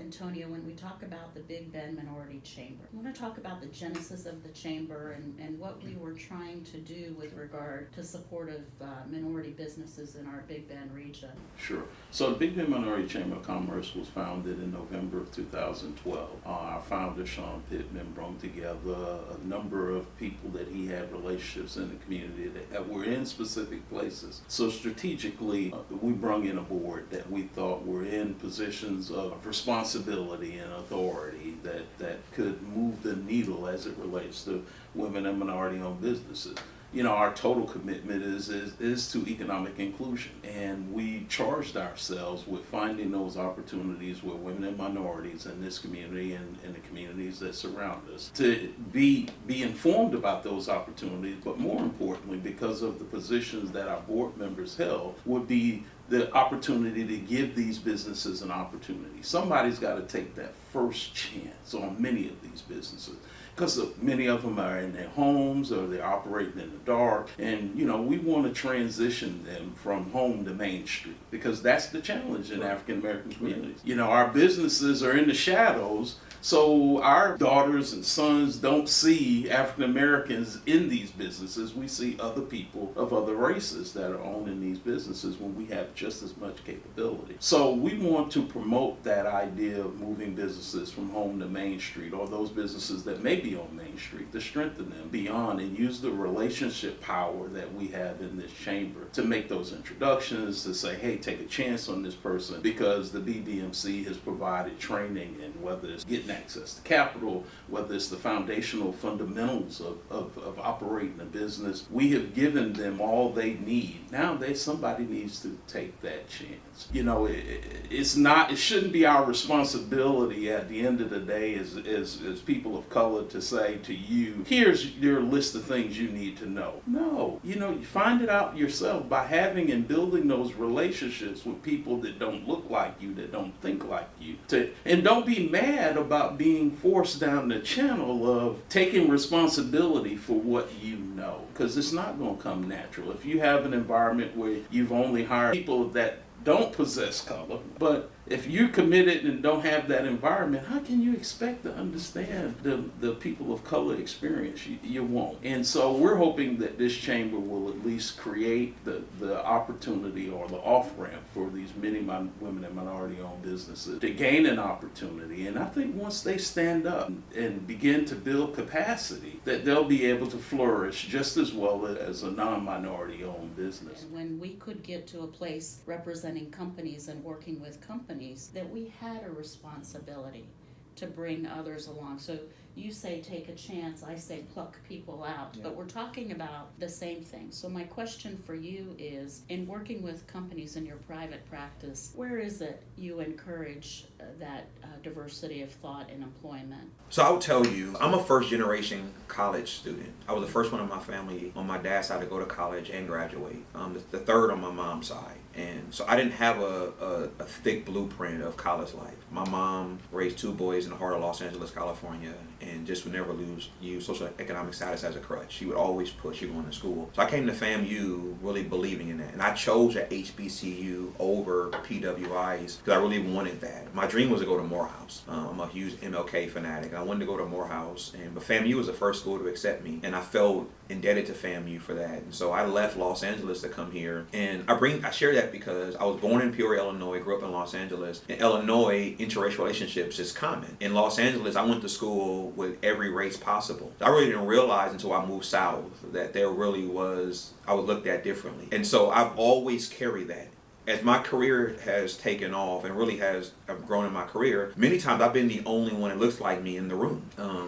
Antonia, when we talk about the Big Bend Minority Chamber, I want to talk about the genesis of the chamber and what we were trying to do with regard to support of minority businesses in our Big Bend region. Sure. So the Big Bend Minority Chamber of Commerce was founded in November of 2012. Our founder, Sean Pittman, brought together a number of people that he had relationships in the community that were in specific places. So strategically, we brought in a board that we thought were in positions of responsibility and authority that could move the needle as it relates to women and minority-owned businesses. You know, our total commitment is to economic inclusion, and we charged ourselves with finding those opportunities where women and minorities in this community and the communities that surround us to be informed about those opportunities, but more importantly, because of the positions that our board members held, would be the opportunity to give these businesses an opportunity. Somebody's got to take that first chance on many of these businesses, because many of them are in their homes or they're operating in the dark, and you know, we want to transition them from home to Main Street, because that's the challenge in African American communities. You know, our businesses are in the shadows, so our daughters and sons don't see African Americans in these businesses. We see other people of other races that are owning these businesses when we have just as much capability. So we want to promote that idea of moving businesses from home to Main Street, or those businesses that may be on Main Street, to strengthen them beyond and use the relationship power that we have in this chamber to make those introductions, to say, hey, take a chance on this person, because the BBMC has provided training, and whether it's getting access to capital, whether it's the foundational fundamentals of operating a business, we have given them all they need. Now somebody needs to take that chance. You know, it shouldn't be our responsibility at the end of the day as people of color to say to you, here's your list of things you need to know. No, you know, you find it out yourself by having and building those relationships with people that don't look like you, that don't think like you. And don't be mad about being forced down the channel of taking responsibility for what you know, because it's not going to come natural. If you have an environment where you've only hired people that don't possess color, but if you're committed and don't have that environment, how can you expect to understand the people of color experience? You won't. And so we're hoping that this chamber will at least create the opportunity or the off-ramp for these many women and minority-owned businesses to gain an opportunity. And I think once they stand up and begin to build capacity, that they'll be able to flourish just as well as a non-minority-owned business. And when we could get to a place representing companies and working with companies, that we had a responsibility to bring others along. So you say take a chance, I say pluck people out, but we're talking about the same thing. So my question for you is, in working with companies in your private practice, where is it you encourage that diversity of thought and employment? So I will tell you, I'm a first generation college student. I was the first one in my family on my dad's side to go to college and graduate. The third on my mom's side. And so I didn't have a thick blueprint of college life. My mom raised two boys in the heart of Los Angeles, California, and just would never use social economic status as a crutch. She would always push you going to school. So I came to FAMU really believing in that. And I chose at HBCU over PWIs because I really wanted that. My dream was to go to Morehouse. I'm a huge MLK fanatic. I wanted to go to Morehouse, but FAMU was the first school to accept me. And I felt indebted to FAMU for that. And so I left Los Angeles to come here. And I share that because I was born in Peoria, Illinois, grew up in Los Angeles. In Illinois, interracial relationships is common. In Los Angeles, I went to school with every race possible. I really didn't realize until I moved south that there really was, I was looked at differently. And so I've always carried that. As my career has taken off and really I've grown in my career, many times I've been the only one that looks like me in the room,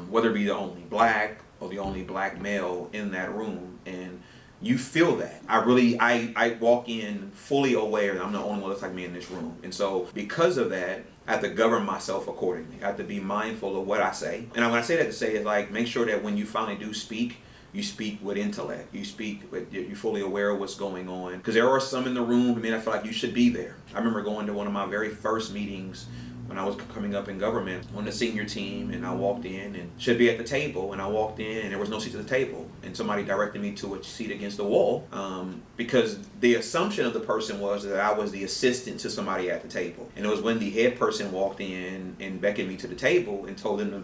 whether it be the only black or the only black male in that room. And you feel that. I walk in fully aware that I'm the only one that looks like me in this room. And so because of that, I have to govern myself accordingly. I have to be mindful of what I say. And when I say that to say is like, make sure that when you finally do speak, you speak with intellect. You speak with, you're fully aware of what's going on. Because there are some in the room who may not feel like you should be there. I remember going to one of my very first meetings when I was coming up in government on the senior team, and I walked in and should be at the table, and I walked in and there was no seat at the table, and somebody directed me to a seat against the wall, because the assumption of the person was that I was the assistant to somebody at the table. And it was when the head person walked in and beckoned me to the table and told them to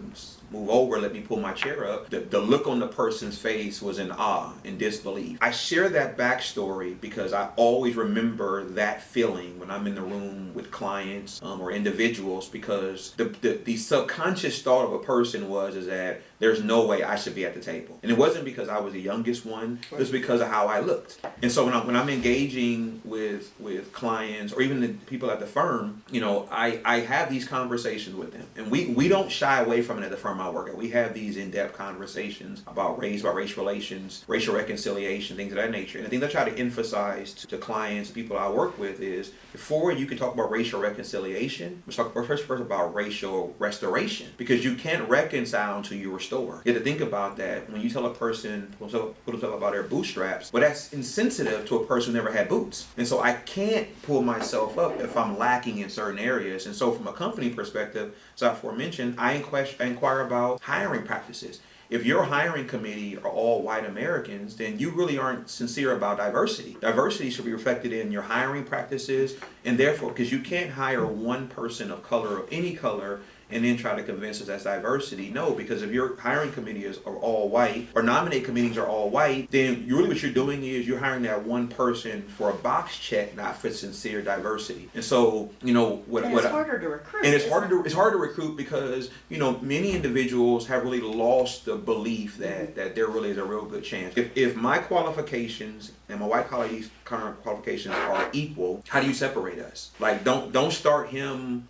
move over, let me pull my chair up, the look on the person's face was in awe and disbelief. I share that backstory because I always remember that feeling when I'm in the room with clients or individuals, because the subconscious thought of a person is that there's no way I should be at the table. And it wasn't because I was the youngest one, it was because of how I looked. And so when I'm engaging with clients or even the people at the firm, I have these conversations with them. And we don't shy away from it at the firm I work at. We have these in-depth conversations about race relations, racial reconciliation, things of that nature. And the thing I try to emphasize to clients, people I work with, is before you can talk about racial reconciliation, let's talk first about racial restoration, because you can't reconcile until you restore. You have to think about that when you tell a person about their bootstraps. Well, that's insensitive to a person who never had boots. And so I can't pull myself up if I'm lacking in certain areas. And so from a company perspective, as I aforementioned, I inquire about hiring practices. If your hiring committee are all white Americans, then you really aren't sincere about diversity. Diversity should be reflected in your hiring practices, and therefore, because you can't hire one person of color, of any color, and then try to convince us that's diversity. No, because if your hiring committee are all white, or nominate committees are all white, then really what you're doing is you're hiring that one person for a box check, not for sincere diversity. And so, it's harder to recruit. And it's hard to recruit because, many individuals have really lost the belief that there really is a real good chance. If my qualifications and my white colleagues' current qualifications are equal, how do you separate us? Like, don't start him,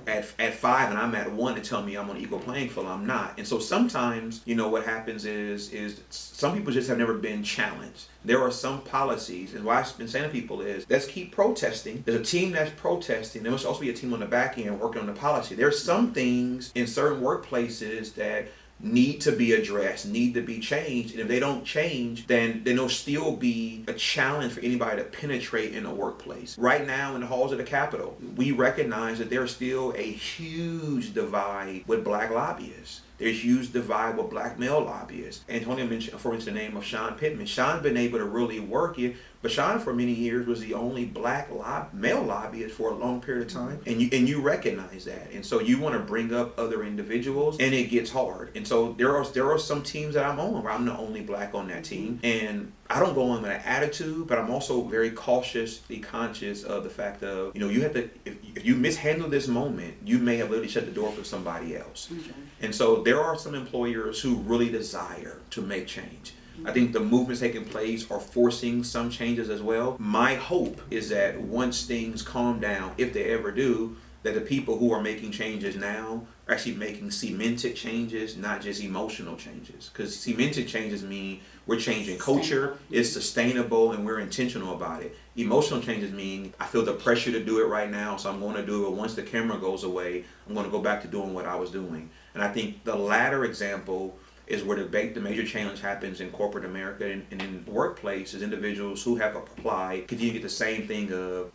at 5 and I'm at 1 and tell me I'm on an equal playing field. I'm not. And so sometimes, what happens is some people just have never been challenged. There are some policies, and what I've been saying to people is, let's keep protesting. There's a team that's protesting. There must also be a team on the back end working on the policy. There's some things in certain workplaces that need to be addressed, need to be changed. And if they don't change, then there'll still be a challenge for anybody to penetrate in a workplace. Right now in the halls of the Capitol, we recognize that there's still a huge divide with black lobbyists. There's a huge divide with black male lobbyists. Antonio mentioned, for instance, the name of Sean Pittman. Sean's been able to really work it, but Sean for many years was the only black male lobbyist for a long period of time. And you recognize that. And so you want to bring up other individuals, and it gets hard. And so there are some teams that I'm on where I'm the only black on that team. And I don't go in with an attitude, but I'm also very cautiously conscious of the fact of, you have to, if you mishandle this moment, you may have literally shut the door for somebody else. Mm-hmm. And so there are some employers who really desire to make change. I think the movements taking place are forcing some changes as well. My hope is that once things calm down, if they ever do, that the people who are making changes now are actually making cemented changes, not just emotional changes. Because cemented changes mean we're changing culture, it's sustainable, and we're intentional about it. Emotional changes mean I feel the pressure to do it right now, so I'm going to do it. Once the camera goes away, I'm going to go back to doing what I was doing. And I think the latter example is where the major challenge happens in corporate America and in the workplace, is individuals who have applied continue to get the same thing of,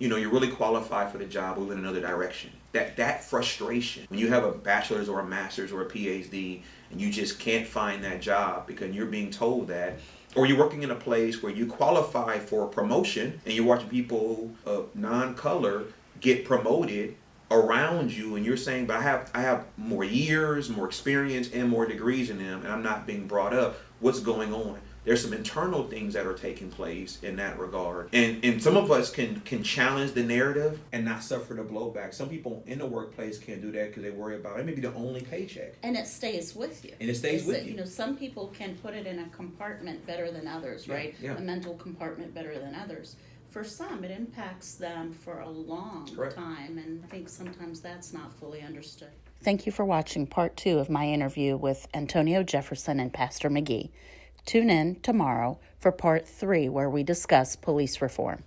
you're really qualified for the job, move in another direction. That frustration, when you have a bachelor's or a master's or a PhD and you just can't find that job because you're being told that, or you're working in a place where you qualify for a promotion and you're watching people of non-color get promoted around you, and you're saying, but I have more years, more experience, and more degrees in them, and I'm not being brought up. What's going on? There's some internal things that are taking place in that regard. And some of us can challenge the narrative and not suffer the blowback. Some people in the workplace can't do that because they worry about it may be the only paycheck. And it stays with you. And it stays with you. Some people can put it in a compartment better than others, right? Yeah. A mental compartment better than others. For some, it impacts them for a long time, and I think sometimes that's not fully understood. Thank you for watching part 2 of my interview with Antonio Jefferson and Pastor McGhee. Tune in tomorrow for part 3, where we discuss police reform.